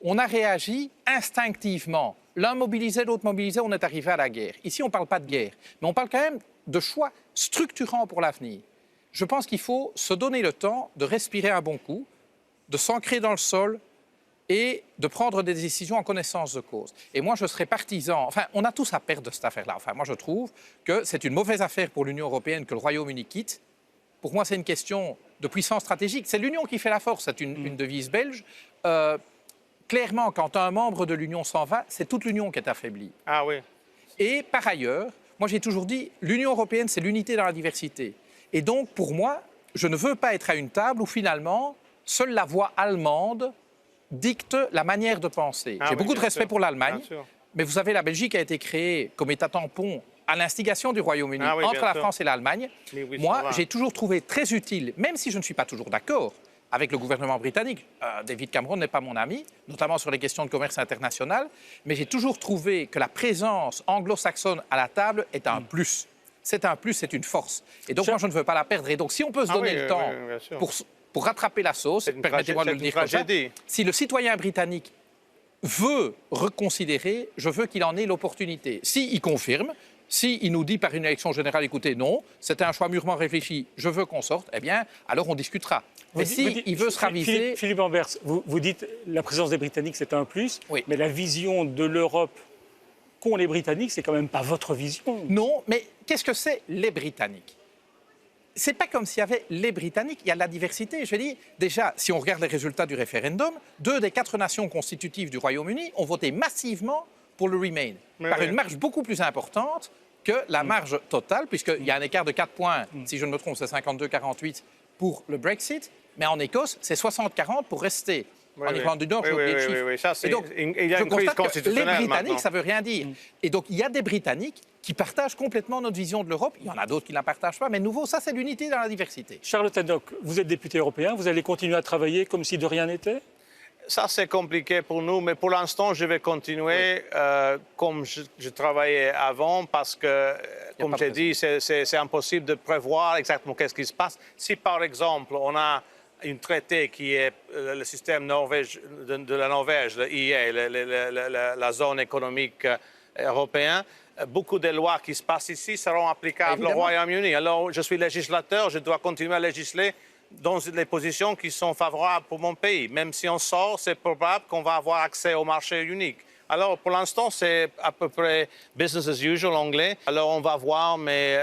on a réagi instinctivement. L'un mobilisait, l'autre mobilisait, on est arrivé à la guerre. Ici, on ne parle pas de guerre, mais on parle quand même de choix structurants pour l'avenir. Je pense qu'il faut se donner le temps de respirer un bon coup, de s'ancrer dans le sol et de prendre des décisions en connaissance de cause. Et moi, je serais partisan... Enfin, on a tous à perdre de cette affaire-là. Enfin, moi, je trouve que c'est une mauvaise affaire pour l'Union européenne que le Royaume-Uni quitte. Pour moi, c'est une question de puissance stratégique. C'est l'Union qui fait la force, c'est une devise belge. Clairement, quand un membre de l'Union s'en va, c'est toute l'Union qui est affaiblie. Ah oui. Et par ailleurs, moi, j'ai toujours dit, l'Union européenne, c'est l'unité dans la diversité. Et donc, pour moi, je ne veux pas être à une table où, finalement, seule la voix allemande dicte la manière de penser. J'ai beaucoup de respect pour l'Allemagne, mais vous savez, la Belgique a été créée comme État tampon à l'instigation du Royaume-Uni entre la France et l'Allemagne. Moi, j'ai toujours trouvé très utile, même si je ne suis pas toujours d'accord avec le gouvernement britannique. David Cameron n'est pas mon ami, notamment sur les questions de commerce international, mais j'ai toujours trouvé que la présence anglo-saxonne à la table est un plus. C'est un plus, c'est une force. Et donc, moi, je ne veux pas la perdre. Et donc, si on peut se donner le temps pour rattraper la sauce, permettez-moi de le dire comme ça, si le citoyen britannique veut reconsidérer, je veux qu'il en ait l'opportunité. S'il confirme, s'il nous dit par une élection générale, écoutez, non, c'était un choix mûrement réfléchi, je veux qu'on sorte, eh bien, alors on discutera. Mais s'il veut se raviser... Philippe Lamberts, vous dites la présence des Britanniques, c'est un plus, mais la vision de l'Europe qu'ont les Britanniques, c'est quand même pas votre vision. Non, mais qu'est-ce que c'est les Britanniques? C'est pas comme s'il y avait les Britanniques, il y a de la diversité. Je dis, déjà, si on regarde les résultats du référendum, 2 des 4 nations constitutives du Royaume-Uni ont voté massivement pour le Remain, par une marge beaucoup plus importante que la marge totale, puisqu'il y a un écart de 4 points, si je ne me trompe, c'est 52-48 pour le Brexit, mais en Écosse, c'est 60-40 pour rester. En Irlande du Nord, j'ai oublié le chiffre. Oui, ça, et donc, il y a je une crise constate que les constitutionnelle Britanniques, maintenant. ça ne veut rien dire. Et donc, il y a des Britanniques qui partagent complètement notre vision de l'Europe. Il y en a d'autres qui ne la partagent pas, mais nouveau, ça, c'est l'unité dans la diversité. Charlotte Tannock, vous êtes député européen, vous allez continuer à travailler comme si de rien n'était? Ça, c'est compliqué pour nous, mais pour l'instant, je vais continuer comme je travaillais avant parce que, comme j'ai dit, c'est impossible de prévoir exactement qu'est-ce qui se passe. Si, par exemple, on a un traité qui est le système de la Norvège, le EEA, la zone économique européenne, beaucoup de lois qui se passent ici seront applicables au Royaume-Uni. Alors, je suis législateur, je dois continuer à législer dans les positions qui sont favorables pour mon pays. Même si on sort, c'est probable qu'on va avoir accès au marché unique. Alors, pour l'instant, c'est à peu près business as usual anglais. Alors, on va voir, mais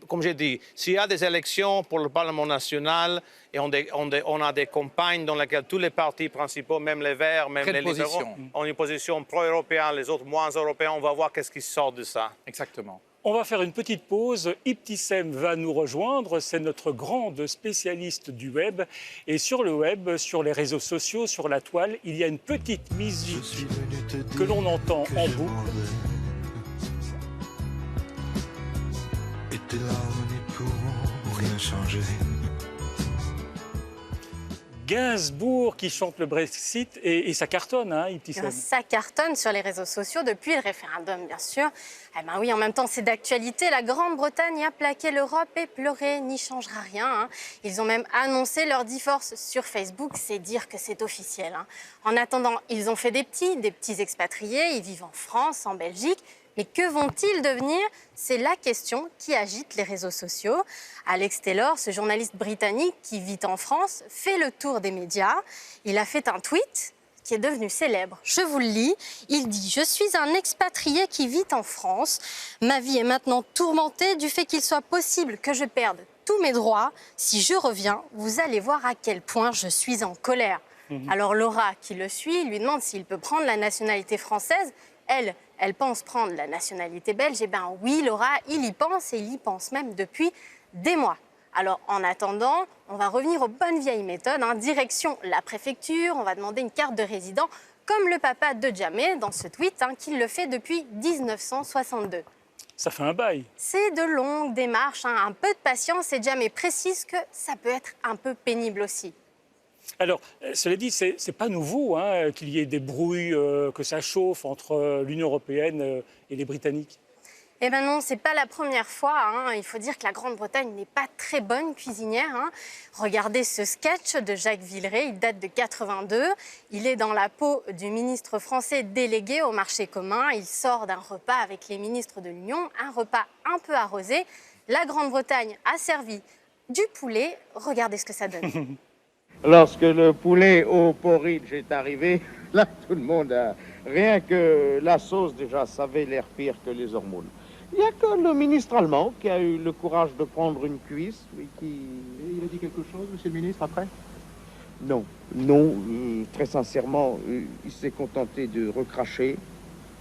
comme j'ai dit, s'il y a des élections pour le Parlement national et on a des campagnes dans lesquelles tous les partis principaux, même les Verts, même les libéraux, ont une position pro-européenne, les autres moins européens, on va voir qu'est-ce qui sort de ça. Exactement. On va faire une petite pause. Ibtissem va nous rejoindre. C'est notre grande spécialiste du web. Et sur le web, sur les réseaux sociaux, sur la toile, il y a une petite musique que l'on entend en boucle. Et tes larmes n'y pourront rien changer. Gainsbourg qui chante le Brexit et ça cartonne, hein, Ibtissem. Ça cartonne sur les réseaux sociaux depuis le référendum, bien sûr. Eh ben oui, en même temps, c'est d'actualité. La Grande-Bretagne a plaqué l'Europe et pleurer n'y changera rien. Hein. Ils ont même annoncé leur divorce sur Facebook. C'est dire que c'est officiel. Hein. En attendant, ils ont fait des petits expatriés. Ils vivent en France, en Belgique. Mais que vont-ils devenir? C'est la question qui agite les réseaux sociaux. Alex Taylor, ce journaliste britannique qui vit en France, fait le tour des médias. Il a fait un tweet qui est devenu célèbre. Je vous le lis. Il dit « Je suis un expatrié qui vit en France. Ma vie est maintenant tourmentée du fait qu'il soit possible que je perde tous mes droits. Si je reviens, vous allez voir à quel point je suis en colère. » Alors Laura, qui le suit, lui demande s'il peut prendre la nationalité française. Elle pense prendre la nationalité belge. Eh bien oui, Laura, il y pense et il y pense même depuis des mois. Alors en attendant, on va revenir aux bonnes vieilles méthodes. Hein. Direction la préfecture, on va demander une carte de résident, comme le papa de Jamé dans ce tweet, hein, qui le fait depuis 1962. Ça fait un bail. C'est de longues démarches, hein, un peu de patience et Jamé précise que ça peut être un peu pénible aussi. Alors, cela dit, c'est pas nouveau hein, qu'il y ait des brouilles, que ça chauffe entre l'Union européenne et les Britanniques. Eh bien non, c'est pas la première fois. Hein. Il faut dire que la Grande-Bretagne n'est pas très bonne cuisinière. Hein. Regardez ce sketch de Jacques Villeray, il date de 82. Il est dans la peau du ministre français délégué au marché commun. Il sort d'un repas avec les ministres de l'Union, un repas un peu arrosé. La Grande-Bretagne a servi du poulet. Regardez ce que ça donne. Lorsque le poulet au porridge est arrivé, là, tout le monde a... Rien que la sauce, déjà, ça avait l'air pire que les hormones. Il n'y a que le ministre allemand qui a eu le courage de prendre une cuisse et qui... Il a dit quelque chose, monsieur le ministre, après? Non, très sincèrement, il s'est contenté de recracher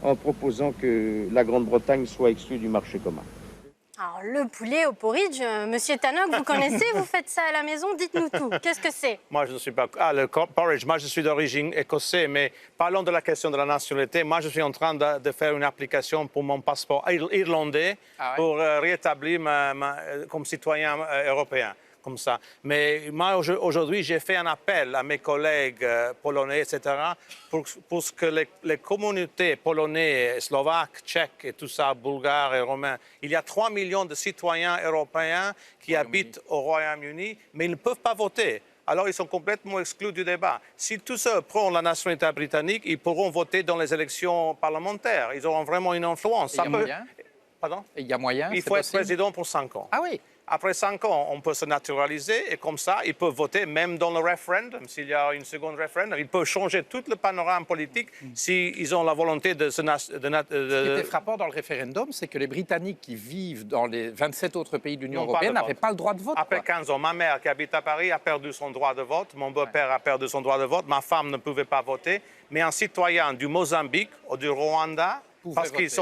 en proposant que la Grande-Bretagne soit exclue du marché commun. Alors, le poulet au porridge, monsieur Tannock, vous connaissez, vous faites ça à la maison, dites-nous tout. Qu'est-ce que c'est? Moi, je ne suis pas... Ah, le porridge, moi, je suis d'origine écossaise, mais parlons de la question de la nationalité. Moi, je suis en train de faire une application pour mon passeport irlandais pour rétablir comme citoyen européen. Comme ça. Mais moi, aujourd'hui, j'ai fait un appel à mes collègues polonais, etc., pour que les communautés polonaises, slovaques, tchèques et tout ça, bulgares et romains, il y a 3 millions de citoyens européens qui habitent au Royaume-Uni, mais ils ne peuvent pas voter. Alors, ils sont complètement exclus du débat. Si tous ceux prennent la nationalité britannique, ils pourront voter dans les élections parlementaires. Ils auront vraiment une influence. Il y a moyen? Pardon? Il y a moyen? Il faut être président pour 5 ans. Ah oui? Après 5 ans, on peut se naturaliser et comme ça, ils peuvent voter même dans le référendum. S'il y a une seconde référendum, ils peuvent changer tout le panorama politique s'ils ont la volonté de se... Ce qui était frappant dans le référendum, c'est que les Britanniques qui vivent dans les 27 autres pays de l'Union européenne n'avaient pas le droit de vote. Après 15 ans, ma mère qui habite à Paris a perdu son droit de vote, mon beau-père a perdu son droit de vote, ma femme ne pouvait pas voter, mais un citoyen du Mozambique ou du Rwanda, parce qu'ils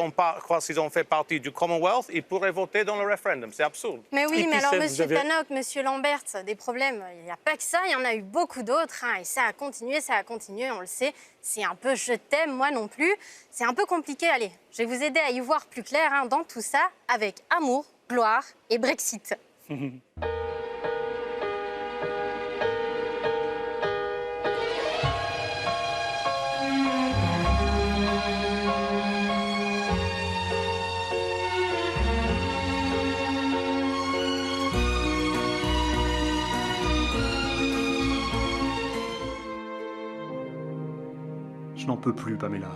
ont fait partie du Commonwealth, ils pourraient voter dans le référendum. C'est absurde. Mais oui, mais alors, Monsieur Tannock, Monsieur Lambert, des problèmes, il n'y a pas que ça, il y en a eu beaucoup d'autres. Et ça a continué, on le sait. C'est un peu je t'aime, moi non plus. C'est un peu compliqué. Allez, je vais vous aider à y voir plus clair dans tout ça avec amour, gloire et Brexit. Je n'en peux plus, Pamela.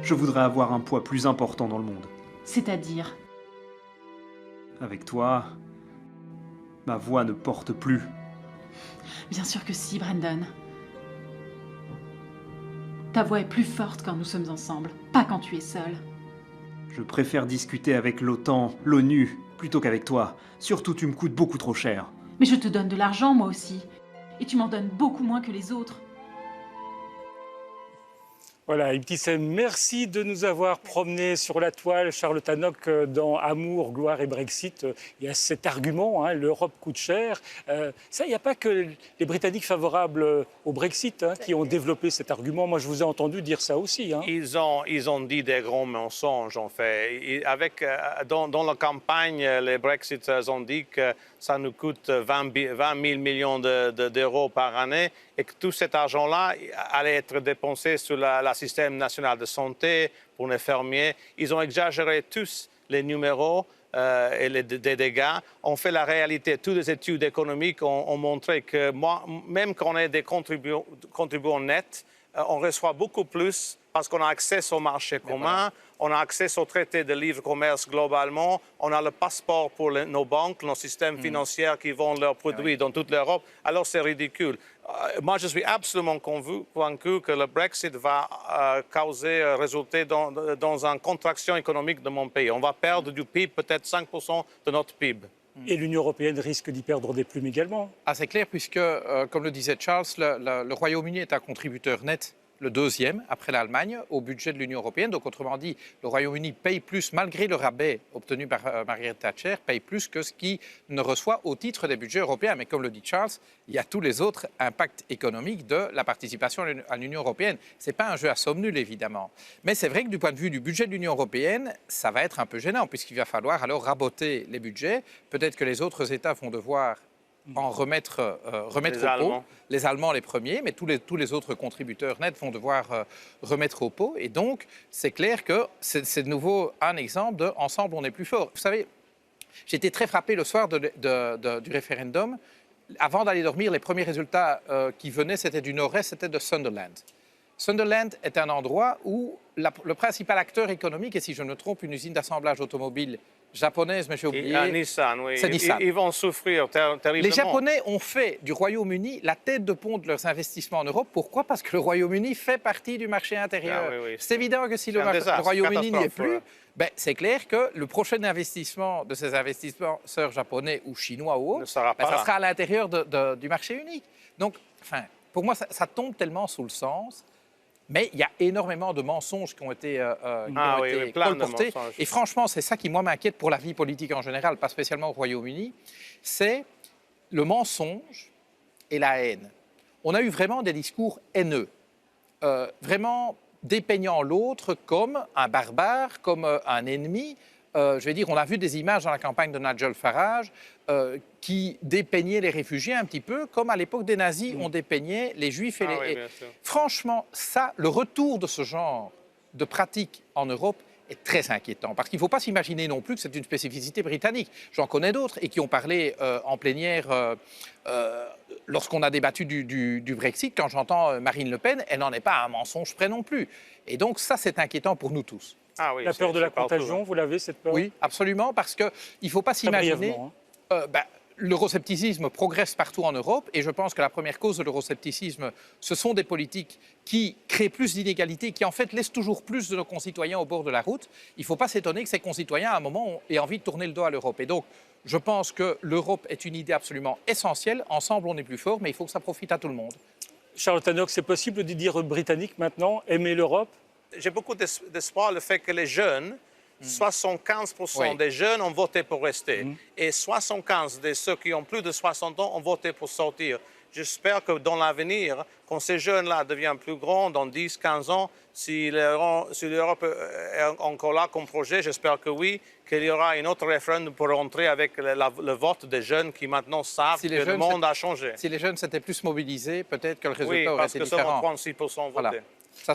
Je voudrais avoir un poids plus important dans le monde. C'est-à-dire? Avec toi, ma voix ne porte plus. Bien sûr que si, Brendan. Ta voix est plus forte quand nous sommes ensemble, pas quand tu es seul. Je préfère discuter avec l'OTAN, l'ONU, plutôt qu'avec toi. Surtout, tu me coûtes beaucoup trop cher. Mais je te donne de l'argent, moi aussi. Et tu m'en donnes beaucoup moins que les autres. Voilà, Ibtissem, merci de nous avoir promenés sur la toile, Charles Tannock, dans Amour, gloire et Brexit. Il y a cet argument, l'Europe coûte cher. Ça, il n'y a pas que les Britanniques favorables au Brexit qui ont développé cet argument. Moi, je vous ai entendu dire ça aussi. Ils ont dit des grands mensonges, en fait. Dans la campagne, les Brexiters ont dit que ça nous coûte 20 000 millions d'euros par année et que tout cet argent-là allait être dépensé sur le système national de santé, pour les fermiers. Ils ont exagéré tous les numéros et les dégâts. On fait la réalité. Toutes les études économiques ont montré que même quand on est des contribuants nets, on reçoit beaucoup plus parce qu'on a accès au marché commun, on a accès au traité de libre-commerce globalement, on a le passeport pour nos banques, nos systèmes financiers qui vendent leurs produits dans toute l'Europe. Alors c'est ridicule. Moi, je suis absolument convaincu que le Brexit va résulter dans une contraction économique de mon pays. On va perdre du PIB, peut-être 5% de notre PIB. Et l'Union européenne risque d'y perdre des plumes également. C'est clair, puisque, comme le disait Charles, le Royaume-Uni est un contributeur net, le deuxième, après l'Allemagne, au budget de l'Union européenne. Donc, autrement dit, le Royaume-Uni paye plus, malgré le rabais obtenu par Margaret Thatcher, paye plus que ce qu'il ne reçoit au titre des budgets européens. Mais comme le dit Charles, il y a tous les autres impacts économiques de la participation à l'Union européenne. Ce n'est pas un jeu à somme nulle, évidemment. Mais c'est vrai que du point de vue du budget de l'Union européenne, ça va être un peu gênant, puisqu'il va falloir alors raboter les budgets. Peut-être que les autres États vont devoir en remettre au pot. Les Allemands les premiers, mais tous les autres contributeurs nets vont devoir remettre au pot. Et donc, c'est clair que c'est de nouveau un exemple de « ensemble, on est plus fort ». Vous savez, j'ai été très frappé le soir du référendum. Avant d'aller dormir, les premiers résultats qui venaient, c'était du nord-est, c'était de Sunderland. Sunderland est un endroit où le principal acteur économique, et si je ne me trompe, une usine d'assemblage automobile japonaise, mais j'ai oublié. Nissan, oui. C'est Nissan. Ils vont souffrir terriblement. Les Japonais ont fait du Royaume-Uni la tête de pont de leurs investissements en Europe. Pourquoi? Parce que le Royaume-Uni fait partie du marché intérieur. C'est évident que si le Royaume-Uni n'y est plus, c'est clair que le prochain investissement de ces investisseurs japonais ou chinois ou autres, ça sera à l'intérieur du marché unique. Donc, pour moi, ça tombe tellement sous le sens. Mais il y a énormément de mensonges qui ont été colportés. Et franchement, c'est ça qui, moi, m'inquiète pour la vie politique en général, pas spécialement au Royaume-Uni, c'est le mensonge et la haine. On a eu vraiment des discours haineux, vraiment dépeignant l'autre comme un barbare, comme un ennemi. Je vais dire, on a vu des images dans la campagne de Nigel Farage qui dépeignaient les réfugiés un petit peu comme à l'époque des nazis, on dépeignait les juifs et les... Franchement, le retour de ce genre de pratique en Europe est très inquiétant parce qu'il ne faut pas s'imaginer non plus que c'est une spécificité britannique. J'en connais d'autres et qui ont parlé en plénière lorsqu'on a débattu du Brexit. Quand j'entends Marine Le Pen, elle n'en est pas à un mensonge près non plus. Et donc ça, c'est inquiétant pour nous tous. La peur de la contagion, vous l'avez, cette peur? Oui, absolument, parce qu'il ne faut pas s'imaginer... L'euroscepticisme progresse partout en Europe et je pense que la première cause de l'euroscepticisme, ce sont des politiques qui créent plus d'inégalités, qui en fait laissent toujours plus de nos concitoyens au bord de la route. Il ne faut pas s'étonner que ces concitoyens, à un moment, aient envie de tourner le dos à l'Europe. Et donc, je pense que l'Europe est une idée absolument essentielle. Ensemble, on est plus fort, mais il faut que ça profite à tout le monde. Charles Tannock, c'est possible de dire britannique maintenant, aimer l'Europe? J'ai beaucoup d'espoir le fait que les jeunes, 75% des jeunes ont voté pour rester et 75% de ceux qui ont plus de 60 ans ont voté pour sortir. J'espère que dans l'avenir, quand ces jeunes-là deviennent plus grands, dans 10-15 ans, si l'Europe est encore là comme projet, j'espère que oui, qu'il y aura un autre référendum pour rentrer avec le vote des jeunes qui maintenant savent que le monde a changé. Si les jeunes s'étaient plus mobilisés, peut-être que le résultat aurait été différent. Oui, parce que seulement 36% ont voté. Ça,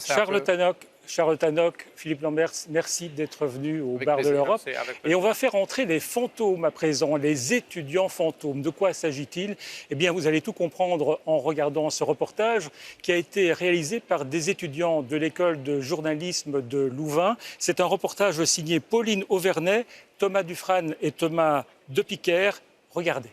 Charles Tannock, Philippe Lamberts, merci d'être venu au Bar de l'Europe. Et on va faire entrer les fantômes à présent, les étudiants fantômes. De quoi s'agit-il? Eh bien, vous allez tout comprendre en regardant ce reportage qui a été réalisé par des étudiants de l'école de journalisme de Louvain. C'est un reportage signé Pauline Auvernay, Thomas Dufrane et Thomas Depiquer. Regardez.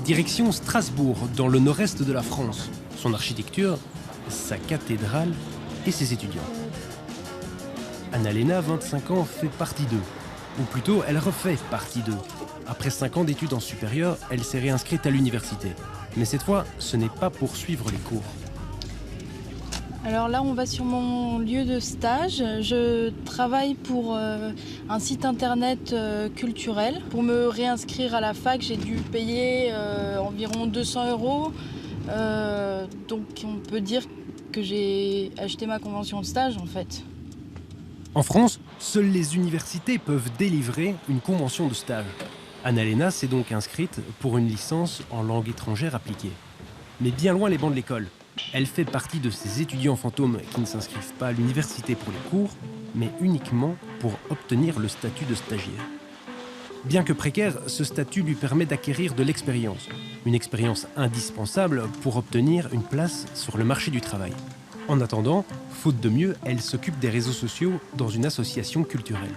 Direction Strasbourg, dans le nord-est de la France. Son architecture, sa cathédrale et ses étudiants. Anna-Lena, 25 ans, fait partie d'eux. Ou plutôt, elle refait partie d'eux. Après 5 ans d'études en supérieur, elle s'est réinscrite à l'université. Mais cette fois, ce n'est pas pour suivre les cours. Alors là, on va sur mon lieu de stage. Je travaille pour un site internet culturel. Pour me réinscrire à la fac, j'ai dû payer environ 200 €. Donc on peut dire que j'ai acheté ma convention de stage en fait. En France, seules les universités peuvent délivrer une convention de stage. Anna-Lena s'est donc inscrite pour une licence en langue étrangère appliquée. Mais bien loin les bancs de l'école. Elle fait partie de ces étudiants fantômes qui ne s'inscrivent pas à l'université pour les cours, mais uniquement pour obtenir le statut de stagiaire. Bien que précaire, ce statut lui permet d'acquérir de l'expérience. Une expérience indispensable pour obtenir une place sur le marché du travail. En attendant, faute de mieux, elle s'occupe des réseaux sociaux dans une association culturelle.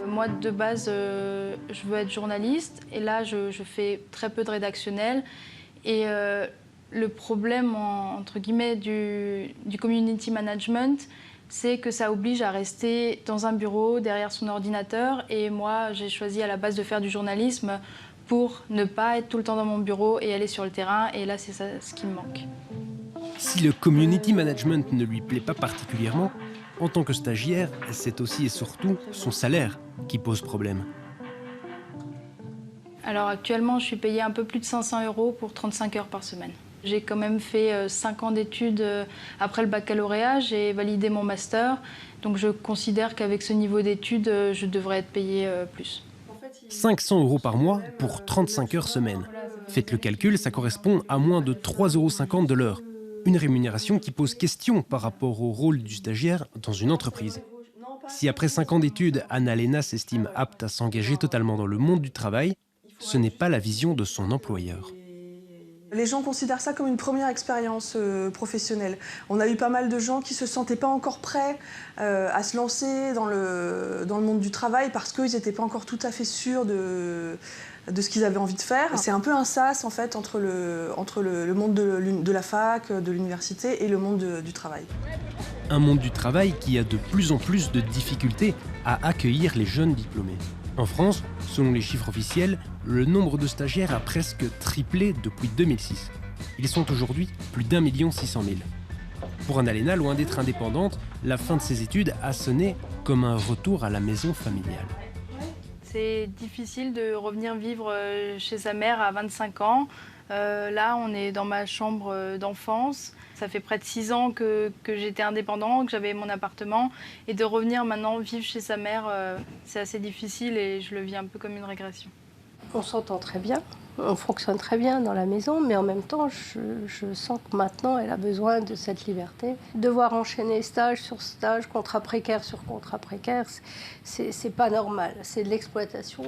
Moi, de base, je veux être journaliste. Et là, je fais très peu de rédactionnel. Et le problème, entre guillemets, du community management, c'est que ça oblige à rester dans un bureau, derrière son ordinateur. Et moi, j'ai choisi à la base de faire du journalisme pour ne pas être tout le temps dans mon bureau et aller sur le terrain. Et là, c'est ça ce qui me manque. Si le community management ne lui plaît pas particulièrement, en tant que stagiaire, c'est aussi et surtout son salaire qui pose problème. Alors actuellement, je suis payée un peu plus de 500 € pour 35 heures par semaine. J'ai quand même fait 5 ans d'études après le baccalauréat, j'ai validé mon master, donc je considère qu'avec ce niveau d'études, je devrais être payée plus. 500 € par mois pour 35 heures semaine. Faites le calcul, ça correspond à moins de 3,50 € de l'heure. Une rémunération qui pose question par rapport au rôle du stagiaire dans une entreprise. Si après 5 ans d'études, Anna-Lena s'estime apte à s'engager totalement dans le monde du travail, ce n'est pas la vision de son employeur. Les gens considèrent ça comme une première expérience professionnelle. On a eu pas mal de gens qui ne se sentaient pas encore prêts à se lancer dans le monde du travail parce qu'ils n'étaient pas encore tout à fait sûrs de ce qu'ils avaient envie de faire. C'est un peu un sas en fait entre le monde de la fac, de l'université et le monde du travail. Un monde du travail qui a de plus en plus de difficultés à accueillir les jeunes diplômés. En France, selon les chiffres officiels, le nombre de stagiaires a presque triplé depuis 2006. Ils sont aujourd'hui plus d'1 600 000. Pour Anna-Lena, loin d'être indépendante, la fin de ses études a sonné comme un retour à la maison familiale. C'est difficile de revenir vivre chez sa mère à 25 ans. Là, on est dans ma chambre d'enfance. Ça fait près de 6 ans que j'étais indépendante, que j'avais mon appartement. Et de revenir maintenant vivre chez sa mère, c'est assez difficile et je le vis un peu comme une régression. On s'entend très bien, on fonctionne très bien dans la maison, mais en même temps, je sens que maintenant, elle a besoin de cette liberté. Devoir enchaîner stage sur stage, contrat précaire sur contrat précaire, c'est pas normal, c'est de l'exploitation.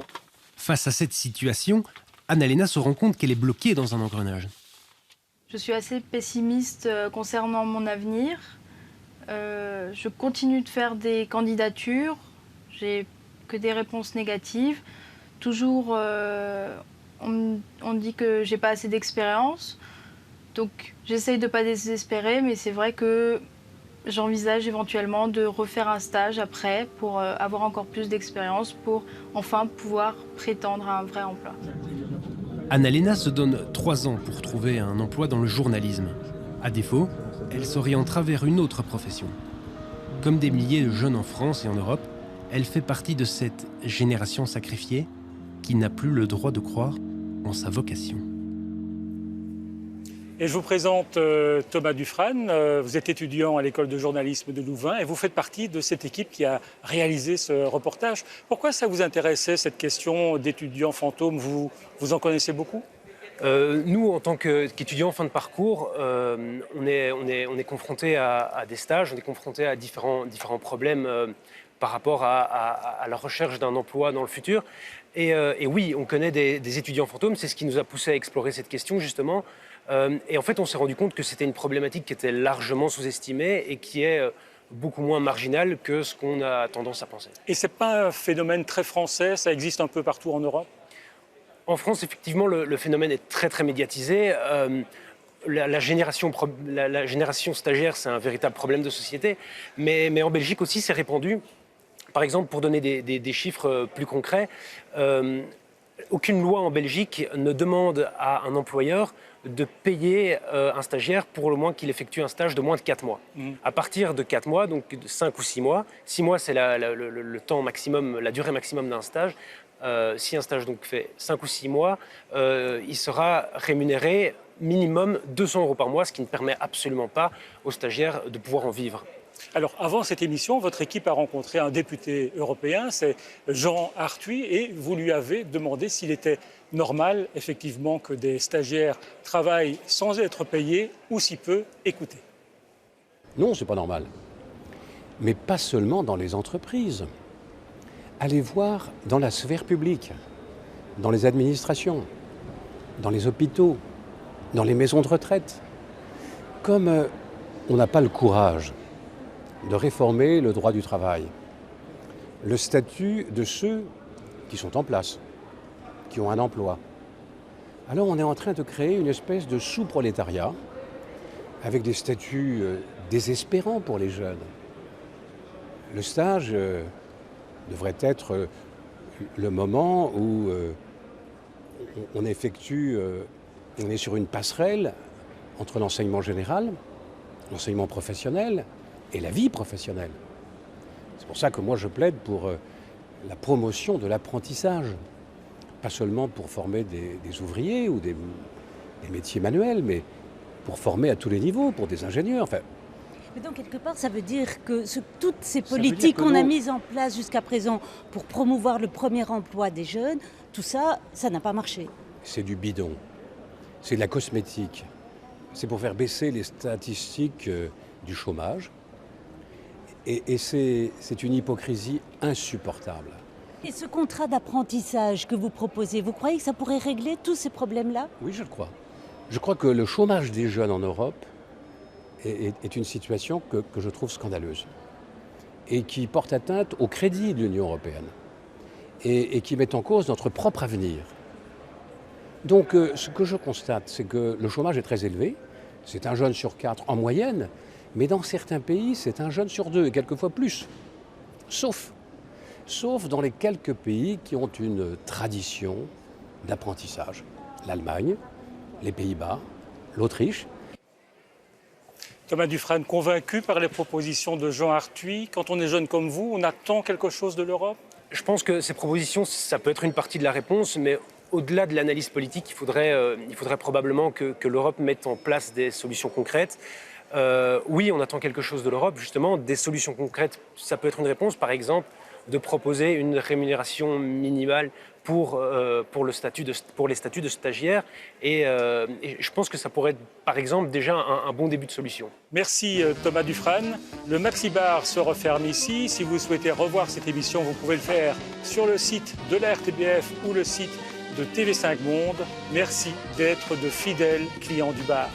Face à cette situation, Anna-Lena se rend compte qu'elle est bloquée dans un engrenage. Je suis assez pessimiste concernant mon avenir. Je continue de faire des candidatures. J'ai que des réponses négatives. Toujours, on me dit que j'ai pas assez d'expérience. Donc, j'essaye de pas désespérer, mais c'est vrai que j'envisage éventuellement de refaire un stage après pour avoir encore plus d'expérience, pour enfin pouvoir prétendre à un vrai emploi. Anna-Lena se donne 3 ans pour trouver un emploi dans le journalisme. À défaut, elle s'orientera vers une autre profession. Comme des milliers de jeunes en France et en Europe, elle fait partie de cette génération sacrifiée qui n'a plus le droit de croire en sa vocation. Et je vous présente Thomas Dufrane. Vous êtes étudiant à l'école de journalisme de Louvain et vous faites partie de cette équipe qui a réalisé ce reportage. Pourquoi ça vous intéressait, cette question d'étudiants fantômes? Vous en connaissez beaucoup? Nous, en tant qu'étudiants en fin de parcours, on est confrontés à des stages, on est confrontés à différents problèmes par rapport à la recherche d'un emploi dans le futur. Et oui, on connaît des étudiants fantômes, c'est ce qui nous a poussé à explorer cette question justement. Et en fait, on s'est rendu compte que c'était une problématique qui était largement sous-estimée et qui est beaucoup moins marginale que ce qu'on a tendance à penser. Et ce n'est pas un phénomène très français, ça existe un peu partout en Europe? En France, effectivement, le phénomène est très, très médiatisé. La génération stagiaire, c'est un véritable problème de société. Mais en Belgique aussi, c'est répandu. Par exemple, pour donner des chiffres plus concrets, aucune loi en Belgique ne demande à un employeur de payer un stagiaire pour le moins qu'il effectue un stage de moins de 4 mois. À partir de 4 mois, donc de 5 ou 6 mois, 6 mois c'est le temps maximum, la durée maximum d'un stage. Si un stage donc fait 5 ou 6 mois, il sera rémunéré minimum 200 € par mois, ce qui ne permet absolument pas aux stagiaires de pouvoir en vivre. Alors, avant cette émission, votre équipe a rencontré un député européen, c'est Jean Arthuis, et vous lui avez demandé s'il était normal, effectivement, que des stagiaires travaillent sans être payés ou si peu. Écoutez. Non, c'est pas normal. Mais pas seulement dans les entreprises. Allez voir dans la sphère publique, dans les administrations, dans les hôpitaux, dans les maisons de retraite. Comme on n'a pas le courage de réformer le droit du travail, le statut de ceux qui sont en place, qui ont un emploi. Alors on est en train de créer une espèce de sous-prolétariat avec des statuts désespérants pour les jeunes. Le stage devrait être le moment où on est sur une passerelle entre l'enseignement général, l'enseignement professionnel et la vie professionnelle. C'est pour ça que moi je plaide pour la promotion de l'apprentissage. Pas seulement pour former des ouvriers ou des métiers manuels, mais pour former à tous les niveaux, pour des ingénieurs. Enfin, mais donc, quelque part, ça veut dire que toutes ces politiques qu'on a mises en place jusqu'à présent pour promouvoir le premier emploi des jeunes, tout ça, ça n'a pas marché. C'est du bidon. C'est de la cosmétique. C'est pour faire baisser les statistiques du chômage. Et c'est une hypocrisie insupportable. Et ce contrat d'apprentissage que vous proposez, vous croyez que ça pourrait régler tous ces problèmes-là? Oui, je le crois. Je crois que le chômage des jeunes en Europe est une situation que je trouve scandaleuse et qui porte atteinte au crédit de l'Union européenne et qui met en cause notre propre avenir. Donc ce que je constate, c'est que le chômage est très élevé. C'est 1 jeune sur 4 en moyenne, mais dans certains pays, c'est 1 jeune sur 2 et quelquefois plus. Sauf dans les quelques pays qui ont une tradition d'apprentissage. L'Allemagne, les Pays-Bas, l'Autriche. Thomas Dufrane, convaincu par les propositions de Jean Arthuis, quand on est jeune comme vous, on attend quelque chose de l'Europe? Je pense que ces propositions, ça peut être une partie de la réponse, mais au-delà de l'analyse politique, il faudrait probablement que l'Europe mette en place des solutions concrètes. Oui, on attend quelque chose de l'Europe, justement, des solutions concrètes, ça peut être une réponse, par exemple, de proposer une rémunération minimale pour les statuts de stagiaires. Et je pense que ça pourrait être, par exemple, déjà un bon début de solution. Merci Thomas Dufrane. Le Maxi-Bar se referme ici. Si vous souhaitez revoir cette émission, vous pouvez le faire sur le site de la RTBF ou le site de TV5 Monde. Merci d'être de fidèles clients du bar.